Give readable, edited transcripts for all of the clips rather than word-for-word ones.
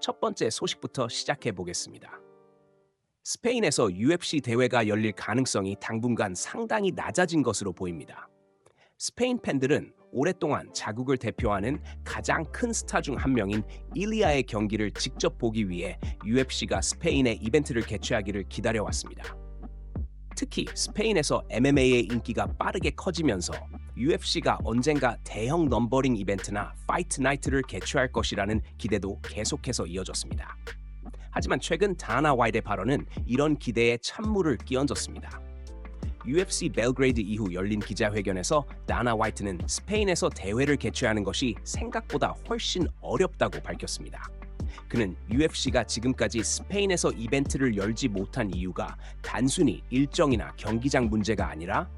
첫 번째 소식부터 시작해 보겠습니다. 스페인에서 UFC 대회가 열릴 가능성이 당분간 상당히 낮아진 것으로 보입니다. 스페인 팬들은 오랫동안 자국을 대표하는 가장 큰 스타 중 한 명인 일리아의 경기를 직접 보기 위해 UFC가 스페인에 이벤트를 개최하기를 기다려왔습니다. 특히 스페인에서 MMA의 인기가 빠르게 커지면서 UFC가 언젠가 대형 넘버링 이벤트나 파이트 나이트를 개최할 것이라는 기대도 계속해서 이어졌습니다. 하지만 최근 다나 화이트의 발언은 이런 기대에 찬물을 끼얹었습니다. UFC 벨그레이드 이후 열린 기자회견에서 다나 화이트는 스페인에서 대회를 개최하는 것이 생각보다 훨씬 어렵다고 밝혔습니다. 그는 UFC가 지금까지 스페인에서 이벤트를 열지 못한 이유가 단순히 일정이나 경기장 문제가 아니라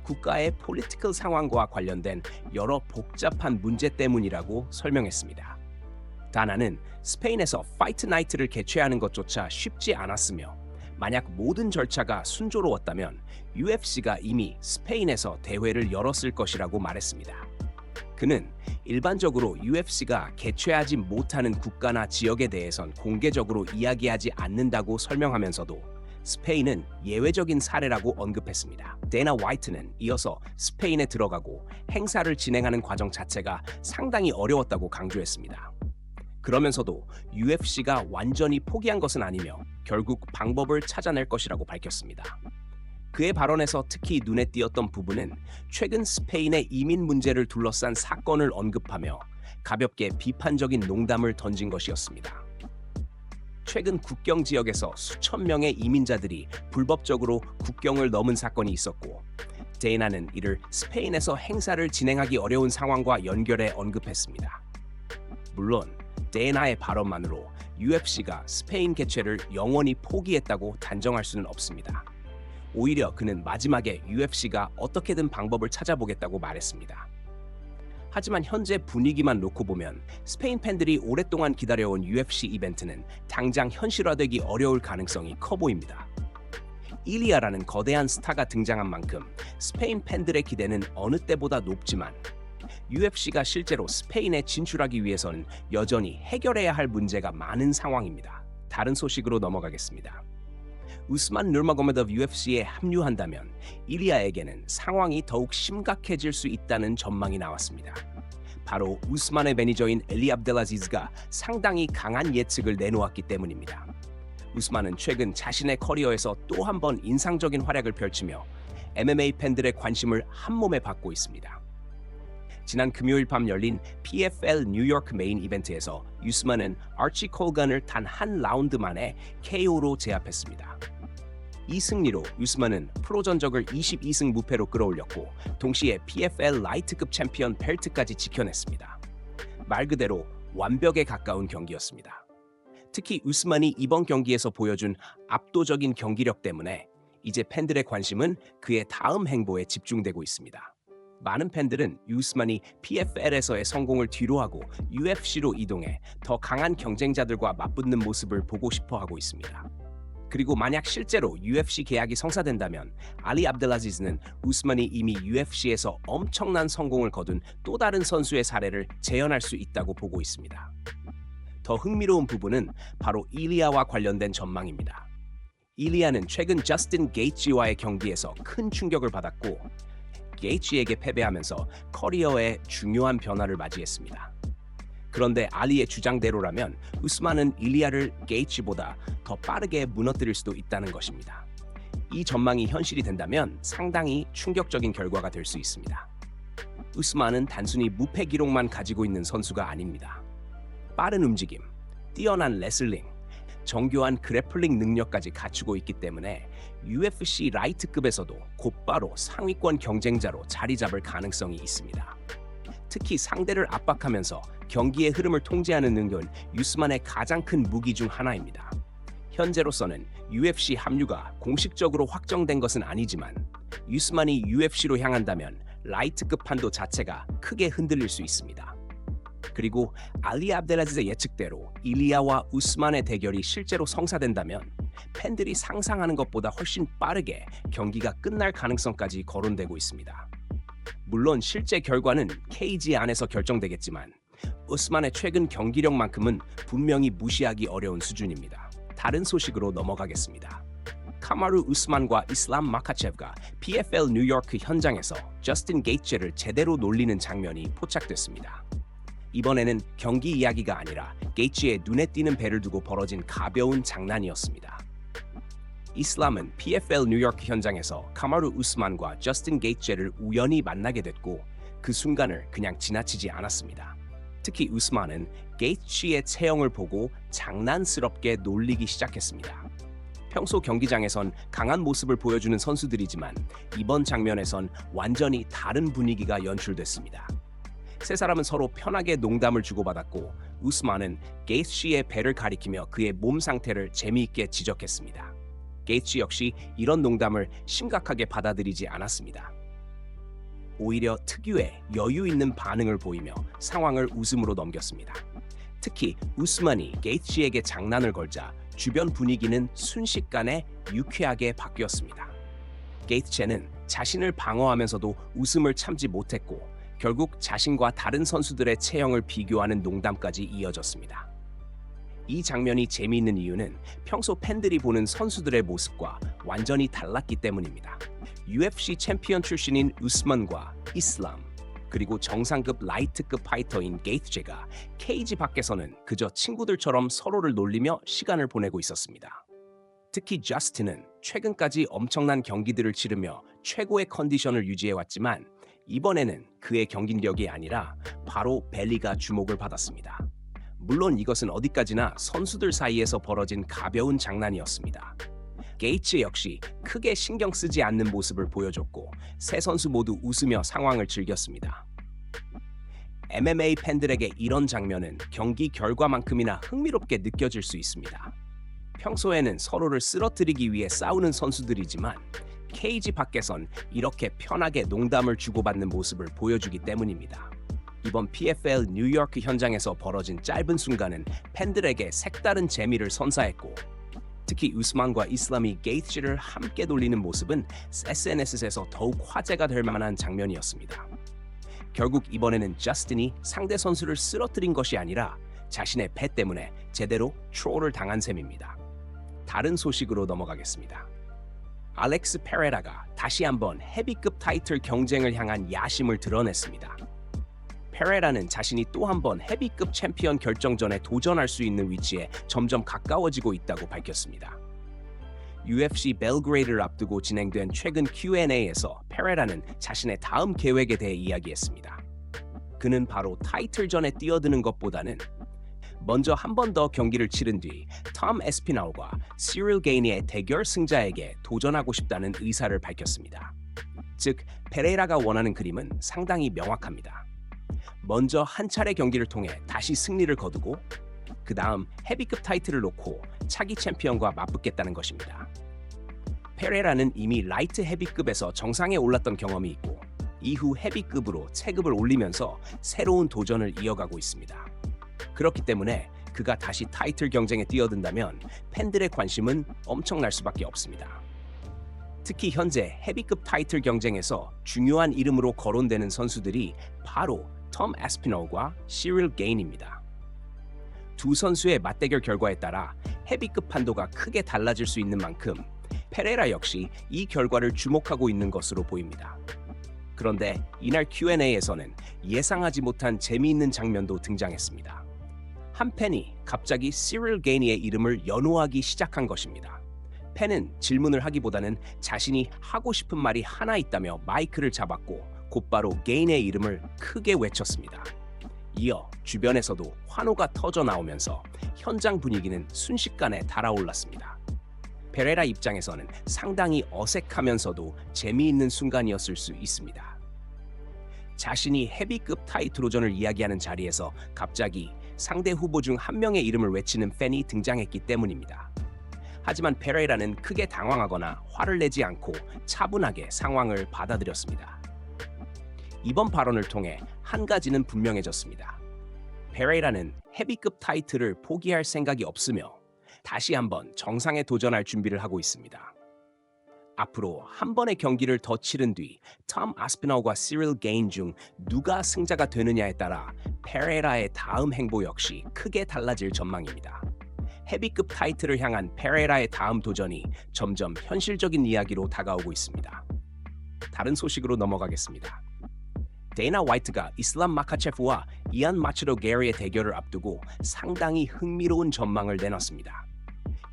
국가의 폴리티컬 상황과 관련된 여러 복잡한 문제 때문이라고 설명했습니다. 다나는 스페인에서 파이트 나이트를 개최하는 것조차 쉽지 않았으며 만약 모든 절차가 순조로웠다면 UFC가 이미 스페인에서 대회를 열었을 것이라고 말했습니다. 그는 일반적으로 UFC가 개최하지 못하는 국가나 지역에 대해선 공개적으로 이야기하지 않는다고 설명하면서도 스페인은 예외적인 사례라고 언급했습니다. 데나 화이트는 이어서 스페인에 들어가고 행사를 진행하는 과정 자체가 상당히 어려웠다고 강조했습니다. 그러면서도 UFC가 완전히 포기한 것은 아니며 결국 방법을 찾아낼 것이라고 밝혔습니다. 그의 발언에서 특히 눈에 띄었던 부분은 최근 스페인의 이민 문제를 둘러싼 사건을 언급하며 가볍게 비판적인 농담을 던진 것이었습니다. 최근 국경 지역에서 수천 명의 이민자들이 불법적으로 국경을 넘은 사건이 있었고 데이나는 이를 스페인에서 행사를 진행하기 어려운 상황과 연결해 언급했습니다. 물론 데이나의 발언만으로 UFC가 스페인 개최를 영원히 포기했다고 단정할 수는 없습니다. 오히려 그는 마지막에 UFC가 어떻게든 방법을 찾아보겠다고 말했습니다. 하지만 현재 분위기만 놓고 보면 스페인 팬들이 오랫동안 기다려온 UFC 이벤트는 당장 현실화되기 어려울 가능성이 커 보입니다. 일리아라는 거대한 스타가 등장한 만큼 스페인 팬들의 기대는 어느 때보다 높지만 UFC가 실제로 스페인에 진출하기 위해서는 여전히 해결해야 할 문제가 많은 상황입니다. 다른 소식으로 넘어가겠습니다. 우스만 누르마고메도브 UFC에 합류한다면 일리아에게는 상황이 더욱 심각해질 수 있다는 전망이 나왔습니다. 바로 우스만의 매니저인 엘리 압델아지즈가 상당히 강한 예측을 내놓았기 때문입니다. 우스만은 최근 자신의 커리어에서 또 한 번 인상적인 활약을 펼치며 MMA 팬들의 관심을 한몸에 받고 있습니다. 지난 금요일 밤 열린 PFL 뉴욕 메인 이벤트에서 우스만은 아치 콜건을 단 한 라운드 만에 KO로 제압했습니다. 이 승리로 우스만은 프로 전적을 22승 무패로 끌어올렸고 동시에 PFL 라이트급 챔피언 벨트까지 지켜냈습니다. 말 그대로 완벽에 가까운 경기였습니다. 특히 우스만이 이번 경기에서 보여준 압도적인 경기력 때문에 이제 팬들의 관심은 그의 다음 행보에 집중되고 있습니다. 많은 팬들은 우스만이 PFL에서의 성공을 뒤로하고 UFC로 이동해 더 강한 경쟁자들과 맞붙는 모습을 보고 싶어 하고 있습니다. 그리고 만약 실제로 UFC 계약이 성사된다면 알리 압델아지즈는 우스만이 이미 UFC에서 엄청난 성공을 거둔 또 다른 선수의 사례를 재현할 수 있다고 보고 있습니다. 더 흥미로운 부분은 바로 일리아와 관련된 전망입니다. 일리아는 최근 저스틴 게이츠와의 경기에서 큰 충격을 받았고 게이츠에게 패배하면서 커리어에 중요한 변화를 맞이했습니다. 그런데 알리의 주장대로라면 우스만은 일리아를 게이츠보다 더 빠르게 무너뜨릴 수도 있다는 것입니다. 이 전망이 현실이 된다면 상당히 충격적인 결과가 될 수 있습니다. 우스만은 단순히 무패 기록만 가지고 있는 선수가 아닙니다. 빠른 움직임, 뛰어난 레슬링, 정교한 그래플링 능력까지 갖추고 있기 때문에 UFC 라이트급에서도 곧바로 상위권 경쟁자로 자리 잡을 가능성이 있습니다. 특히 상대를 압박하면서 경기의 흐름을 통제하는 능력은 우스만의 가장 큰 무기 중 하나입니다. 현재로서는 UFC 합류가 공식적으로 확정된 것은 아니지만 우스만이 UFC로 향한다면 라이트급 판도 자체가 크게 흔들릴 수 있습니다. 그리고 알리 압델아지즈의 예측대로 일리아와 우스만의 대결이 실제로 성사된다면 팬들이 상상하는 것보다 훨씬 빠르게 경기가 끝날 가능성까지 거론되고 있습니다. 물론 실제 결과는 케이지 안에서 결정되겠지만 우스만의 최근 경기력만큼은 분명히 무시하기 어려운 수준입니다. 다른 소식으로 넘어가겠습니다. 카마루 우스만과 이슬람 마카체브가 PFL 뉴요크 현장에서 저스틴 게이츠를 제대로 놀리는 장면이 포착됐습니다. 이번에는 경기 이야기가 아니라 게이츠의 눈에 띄는 배를 두고 벌어진 가벼운 장난이었습니다. 이슬람은 PFL 뉴요크 현장에서 카마루 우스만과 저스틴 게이츠를 우연히 만나게 됐고 그 순간을 그냥 지나치지 않았습니다. 특히 우스만은 게이츠의 체형을 보고 장난스럽게 놀리기 시작했습니다. 평소 경기장에선 강한 모습을 보여주는 선수들이지만 이번 장면에선 완전히 다른 분위기가 연출됐습니다. 세 사람은 서로 편하게 농담을 주고받았고 우스만은 게이츠의 배를 가리키며 그의 몸 상태를 재미있게 지적했습니다. 게이츠 역시 이런 농담을 심각하게 받아들이지 않았습니다. 오히려 특유의 여유 있는 반응을 보이며 상황을 웃음으로 넘겼습니다. 특히 우스만이 게이츠에게 장난을 걸자 주변 분위기는 순식간에 유쾌하게 바뀌었습니다. 게이츠는 자신을 방어하면서도 웃음을 참지 못했고 결국 자신과 다른 선수들의 체형을 비교하는 농담까지 이어졌습니다. 이 장면이 재미있는 이유는 평소 팬들이 보는 선수들의 모습과 완전히 달랐기 때문입니다. UFC 챔피언 출신인 우스만과 이슬람, 그리고 정상급 라이트급 파이터인 게이츠가 케이지 밖에서는 그저 친구들처럼 서로를 놀리며 시간을 보내고 있었습니다. 특히 저스틴은 최근까지 엄청난 경기들을 치르며 최고의 컨디션을 유지해왔지만 이번에는 그의 경기력이 아니라 바로 벨리가 주목을 받았습니다. 물론 이것은 어디까지나 선수들 사이에서 벌어진 가벼운 장난이었습니다. 게이츠 역시 크게 신경 쓰지 않는 모습을 보여줬고 세 선수 모두 웃으며 상황을 즐겼습니다. MMA 팬들에게 이런 장면은 경기 결과만큼이나 흥미롭게 느껴질 수 있습니다. 평소에는 서로를 쓰러뜨리기 위해 싸우는 선수들이지만 케이지 밖에선 이렇게 편하게 농담을 주고받는 모습을 보여주기 때문입니다. 이번 PFL 뉴요크 현장에서 벌어진 짧은 순간은 팬들에게 색다른 재미를 선사했고 특히 우스만과 이슬람이 게이츠를 함께 돌리는 모습은 SNS에서 더욱 화제가 될 만한 장면이었습니다. 결국 이번에는 저스틴이 상대 선수를 쓰러뜨린 것이 아니라 자신의 배 때문에 제대로 트롤을 당한 셈입니다. 다른 소식으로 넘어가겠습니다. 알렉스 페레라가 다시 한번 헤비급 타이틀 경쟁을 향한 야심을 드러냈습니다. 페레라는 자신이 또 한 번 헤비급 챔피언 결정전에 도전할 수 있는 위치에 점점 가까워지고 있다고 밝혔습니다. UFC 벨그레이드를 앞두고 진행된 최근 Q&A에서 페레라는 자신의 다음 계획에 대해 이야기했습니다. 그는 바로 타이틀전에 뛰어드는 것보다는 먼저 한 번 더 경기를 치른 뒤 톰 에스피날과 시릴 게이니의 대결 승자에게 도전하고 싶다는 의사를 밝혔습니다. 즉, 페레이라가 원하는 그림은 상당히 명확합니다. 먼저 한 차례 경기를 통해 다시 승리를 거두고 그 다음 헤비급 타이틀을 놓고 차기 챔피언과 맞붙겠다는 것입니다. 페레라는 이미 라이트 헤비급에서 정상에 올랐던 경험이 있고 이후 헤비급으로 체급을 올리면서 새로운 도전을 이어가고 있습니다. 그렇기 때문에 그가 다시 타이틀 경쟁에 뛰어든다면 팬들의 관심은 엄청날 수밖에 없습니다. 특히 현재 헤비급 타이틀 경쟁에서 중요한 이름으로 거론되는 선수들이 바로 톰 에스피널과 시릴 게인입니다. 두 선수의 맞대결 결과에 따라 헤비급 판도가 크게 달라질 수 있는 만큼 페레라 역시 이 결과를 주목하고 있는 것으로 보입니다. 그런데 이날 Q&A에서는 예상하지 못한 재미있는 장면도 등장했습니다. 한 팬이 갑자기 시릴 게이니의 이름을 연호하기 시작한 것입니다. 팬은 질문을 하기보다는 자신이 하고 싶은 말이 하나 있다며 마이크를 잡았고 곧바로 게인의 이름을 크게 외쳤습니다. 이어 주변에서도 환호가 터져 나오면서 현장 분위기는 순식간에 달아올랐습니다. 페레라 입장에서는 상당히 어색하면서도 재미있는 순간이었을 수 있습니다. 자신이 헤비급 타이틀호전을 이야기하는 자리에서 갑자기 상대 후보 중 한 명의 이름을 외치는 팬이 등장했기 때문입니다. 하지만 페레이라는 크게 당황하거나 화를 내지 않고 차분하게 상황을 받아들였습니다. 이번 발언을 통해 한 가지는 분명해졌습니다. 페레이라는 헤비급 타이틀을 포기할 생각이 없으며 다시 한번 정상에 도전할 준비를 하고 있습니다. 앞으로 한 번의 경기를 더 치른 뒤 톰 아스피널과 시릴 게인 중 누가 승자가 되느냐에 따라 페레이라의 다음 행보 역시 크게 달라질 전망입니다. 헤비급 타이틀을 향한 페레이라의 다음 도전이 점점 현실적인 이야기로 다가오고 있습니다. 다른 소식으로 넘어가겠습니다. 데이나 화이트가 이슬람 마카체프와 이안 마차도 게리의 대결을 앞두고 상당히 흥미로운 전망을 내놨습니다.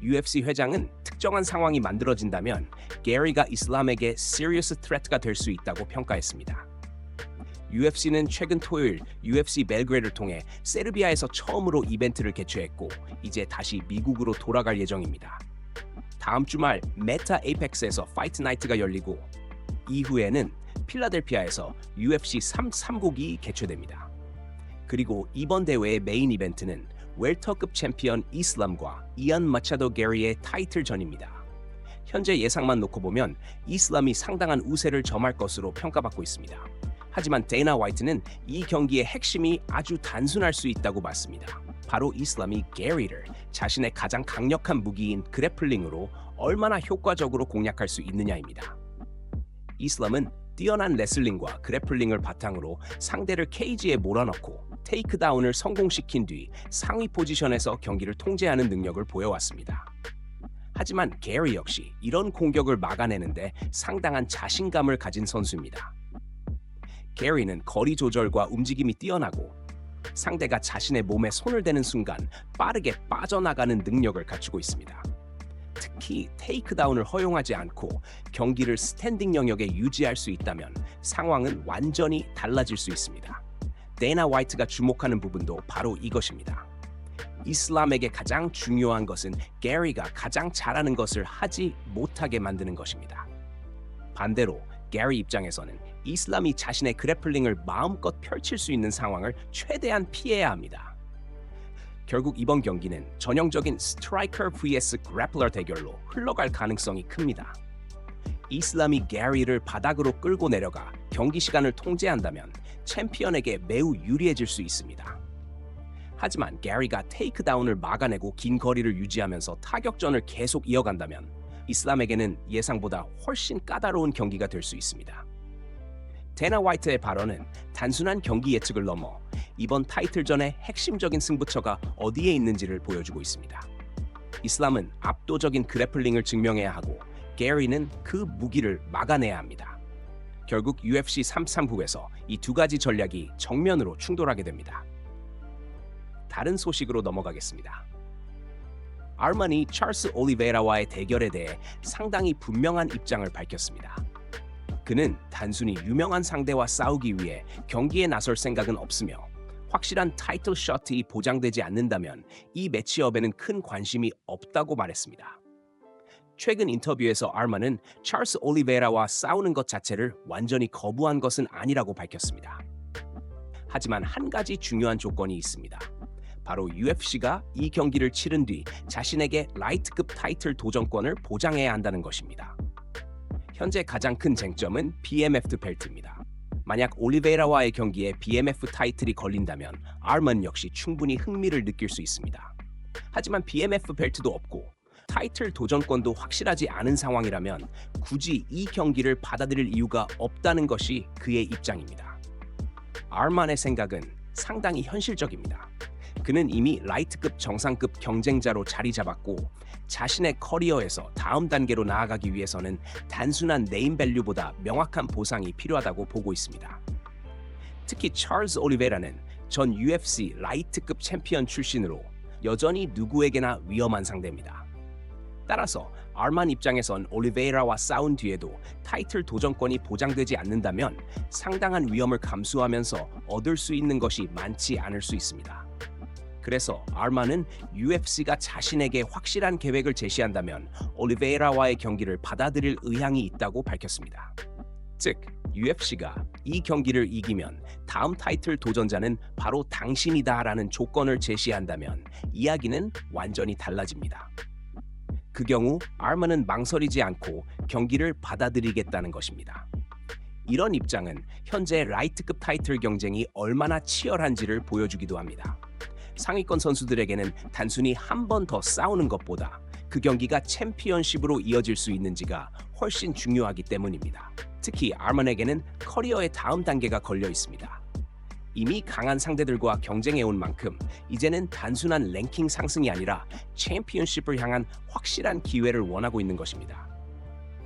UFC 회장은 특정한 상황이 만들어진다면 게리가 이슬람에게 serious threat가 될 수 있다고 평가했습니다. UFC는 최근 토요일 UFC 벨그레이드를 통해 세르비아에서 처음으로 이벤트를 개최했고 이제 다시 미국으로 돌아갈 예정입니다. 다음 주말 메타 에이펙스에서 파이트 나이트가 열리고 이후에는 필라델피아에서 UFC 335기 개최됩니다. 그리고 이번 대회의 메인 이벤트는 웰터급 챔피언 이슬람과 이안 마차도 게리의 타이틀전입니다. 현재 예상만 놓고 보면 이슬람이 상당한 우세를 점할 것으로 평가받고 있습니다. 하지만 데이나 화이트는 이 경기의 핵심이 아주 단순할 수 있다고 봤습니다. 바로 이슬람이 게리를 자신의 가장 강력한 무기인 그래플링으로 얼마나 효과적으로 공략할 수 있느냐입니다. 이슬람은 뛰어난 레슬링과 그래플링을 바탕으로 상대를 케이지에 몰아넣고 테이크다운을 성공시킨 뒤 상위 포지션에서 경기를 통제하는 능력을 보여왔습니다. 하지만 게리 역시 이런 공격을 막아내는데 상당한 자신감을 가진 선수입니다. 게리는 거리 조절과 움직임이 뛰어나고 상대가 자신의 몸에 손을 대는 순간 빠르게 빠져나가는 능력을 갖추고 있습니다. 특히 테이크다운을 허용하지 않고 경기를 스탠딩 영역에 유지할 수 있다면 상황은 완전히 달라질 수 있습니다. 데이나 화이트가 주목하는 부분도 바로 이것입니다. 이슬람에게 가장 중요한 것은 게리가 가장 잘하는 것을 하지 못하게 만드는 것입니다. 반대로 게리 입장에서는 이슬람이 자신의 그래플링을 마음껏 펼칠 수 있는 상황을 최대한 피해야 합니다. 결국 이번 경기는 전형적인 스트라이커 vs 그래플러 대결로 흘러갈 가능성이 큽니다. 이슬람이 게리를 바닥으로 끌고 내려가 경기 시간을 통제한다면 챔피언에게 매우 유리해질 수 있습니다. 하지만 게리가 테이크다운을 막아내고 긴 거리를 유지하면서 타격전을 계속 이어간다면 이슬람에게는 예상보다 훨씬 까다로운 경기가 될 수 있습니다. 데이나 화이트의 발언은 단순한 경기 예측을 넘어 이번 타이틀전의 핵심적인 승부처가 어디에 있는지를 보여주고 있습니다. 이슬람은 압도적인 그래플링을 증명해야 하고 게리는 그 무기를 막아내야 합니다. 결국 UFC 339에서 이 두 가지 전략이 정면으로 충돌하게 됩니다. 다른 소식으로 넘어가겠습니다. 아르만이 찰스 올리베이라와의 대결에 대해 상당히 분명한 입장을 밝혔습니다. 그는 단순히 유명한 상대와 싸우기 위해 경기에 나설 생각은 없으며 확실한 타이틀 샷이 보장되지 않는다면 이 매치업에는 큰 관심이 없다고 말했습니다. 최근 인터뷰에서 아르만은 찰스 올리베이라와 싸우는 것 자체를 완전히 거부한 것은 아니라고 밝혔습니다. 하지만 한 가지 중요한 조건이 있습니다. 바로 UFC가 이 경기를 치른 뒤 자신에게 라이트급 타이틀 도전권을 보장해야 한다는 것입니다. 현재 가장 큰 쟁점은 BMF 벨트입니다. 만약 올리베이라와의 경기에 BMF 타이틀이 걸린다면 아르만 역시 충분히 흥미를 느낄 수 있습니다. 하지만 BMF 벨트도 없고 타이틀 도전권도 확실하지 않은 상황이라면 굳이 이 경기를 받아들일 이유가 없다는 것이 그의 입장입니다. 아르만의 생각은 상당히 현실적입니다. 그는 이미 라이트급 정상급 경쟁자로 자리 잡았고 자신의 커리어에서 다음 단계로 나아가기 위해서는 단순한 네임밸류보다 명확한 보상이 필요하다고 보고 있습니다. 특히 찰스 올리베이라는 전 UFC 라이트급 챔피언 출신으로 여전히 누구에게나 위험한 상대입니다. 따라서 아르만 입장에선 올리베이라와 싸운 뒤에도 타이틀 도전권이 보장되지 않는다면 상당한 위험을 감수하면서 얻을 수 있는 것이 많지 않을 수 있습니다. 그래서 아르만은 UFC가 자신에게 확실한 계획을 제시한다면 올리베이라와의 경기를 받아들일 의향이 있다고 밝혔습니다. 즉, UFC가 이 경기를 이기면 다음 타이틀 도전자는 바로 당신이다라는 조건을 제시한다면 이야기는 완전히 달라집니다. 그 경우 아르만은 망설이지 않고 경기를 받아들이겠다는 것입니다. 이런 입장은 현재 라이트급 타이틀 경쟁이 얼마나 치열한지를 보여주기도 합니다. 상위권 선수들에게는 단순히 한 번 더 싸우는 것보다 그 경기가 챔피언십으로 이어질 수 있는지가 훨씬 중요하기 때문입니다. 특히 아먼에게는 커리어의 다음 단계가 걸려 있습니다. 이미 강한 상대들과 경쟁해온 만큼 이제는 단순한 랭킹 상승이 아니라 챔피언십을 향한 확실한 기회를 원하고 있는 것입니다.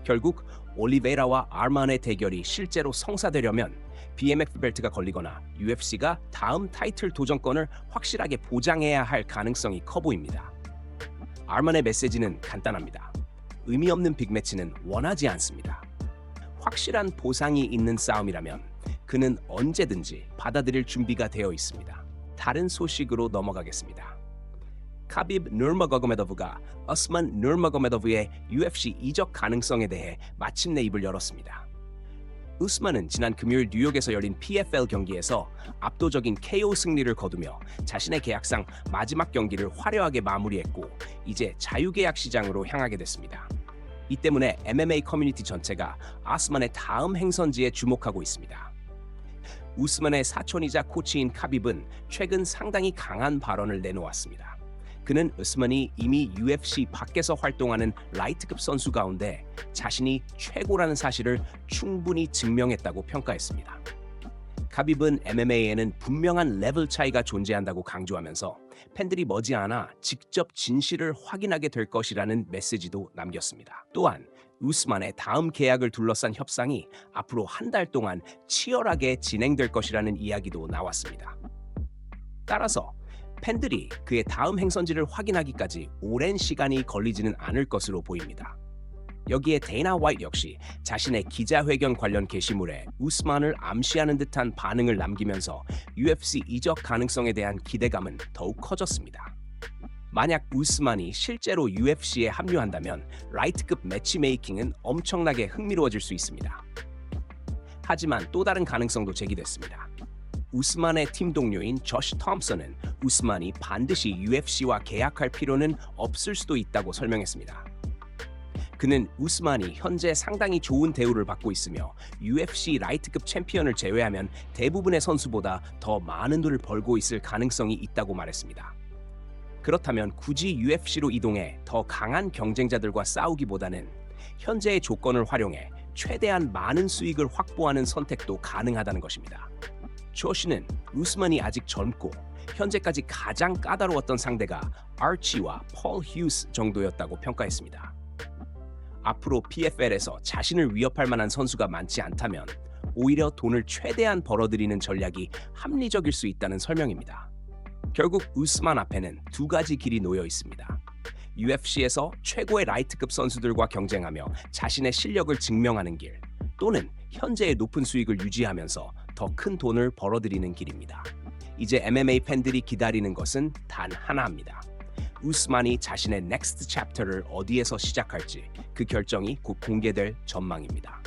결국 올리베이라와 아먼의 대결이 실제로 성사되려면 BMF 벨트가 걸리거나 UFC가 다음 타이틀 도전권을 확실하게 보장해야 할 가능성이 커 보입니다. 아먼의 메시지는 간단합니다. 의미 없는 빅매치는 원하지 않습니다. 확실한 보상이 있는 싸움이라면 그는 언제든지 받아들일 준비가 되어 있습니다. 다른 소식으로 넘어가겠습니다. 카비브 누르마고메도브가 어스만 누르마고메도브의 UFC 이적 가능성에 대해 마침내 입을 열었습니다. 우스만은 지난 금요일 뉴욕에서 열린 PFL 경기에서 압도적인 KO 승리를 거두며 자신의 계약상 마지막 경기를 화려하게 마무리했고 이제 자유계약 시장으로 향하게 됐습니다. 이 때문에 MMA 커뮤니티 전체가 아스만의 다음 행선지에 주목하고 있습니다. 우스만의 사촌이자 코치인 카빕은 최근 상당히 강한 발언을 내놓았습니다. 그는 우스만이 이미 UFC 밖에서 활동하는 라이트급 선수 가운데 자신이 최고라는 사실을 충분히 증명했다고 평가했습니다. 카빕은 MMA에는 분명한 레벨 차이가 존재한다고 강조하면서 팬들이 머지않아 직접 진실을 확인하게 될 것이라는 메시지도 남겼습니다. 또한 우스만의 다음 계약을 둘러싼 협상이 앞으로 한 달 동안 치열하게 진행될 것이라는 이야기도 나왔습니다. 따라서 팬들이 그의 다음 행선지를 확인하기까지 오랜 시간이 걸리지는 않을 것으로 보입니다. 여기에 데이나 화이트 역시 자신의 기자회견 관련 게시물에 우스만을 암시하는 듯한 반응을 남기면서 UFC 이적 가능성에 대한 기대감은 더욱 커졌습니다. 만약 우스만이 실제로 UFC에 합류한다면 라이트급 매치메이킹은 엄청나게 흥미로워질 수 있습니다. 하지만 또 다른 가능성도 제기됐습니다. 우스만의 팀 동료인 저시 톰슨은 우스만이 반드시 UFC와 계약할 필요는 없을 수도 있다고 설명했습니다. 그는 우스만이 현재 상당히 좋은 대우를 받고 있으며 UFC 라이트급 챔피언을 제외하면 대부분의 선수보다 더 많은 돈을 벌고 있을 가능성이 있다고 말했습니다. 그렇다면 굳이 UFC로 이동해 더 강한 경쟁자들과 싸우기보다는 현재의 조건을 활용해 최대한 많은 수익을 확보하는 선택도 가능하다는 것입니다. 조시는 우스만이 아직 젊고 현재까지 가장 까다로웠던 상대가 아치와 폴 휴스 정도였다고 평가했습니다. 앞으로 PFL에서 자신을 위협할 만한 선수가 많지 않다면 오히려 돈을 최대한 벌어들이는 전략이 합리적일 수 있다는 설명입니다. 결국 우스만 앞에는 두 가지 길이 놓여 있습니다. UFC에서 최고의 라이트급 선수들과 경쟁하며 자신의 실력을 증명하는 길, 또는 현재의 높은 수익을 유지하면서 더 큰 돈을 벌어들이는 길입니다. 이제 MMA 팬들이 기다리는 것은 단 하나입니다. 우스만이 자신의 넥스트 챕터를 어디에서 시작할지 그 결정이 곧 공개될 전망입니다.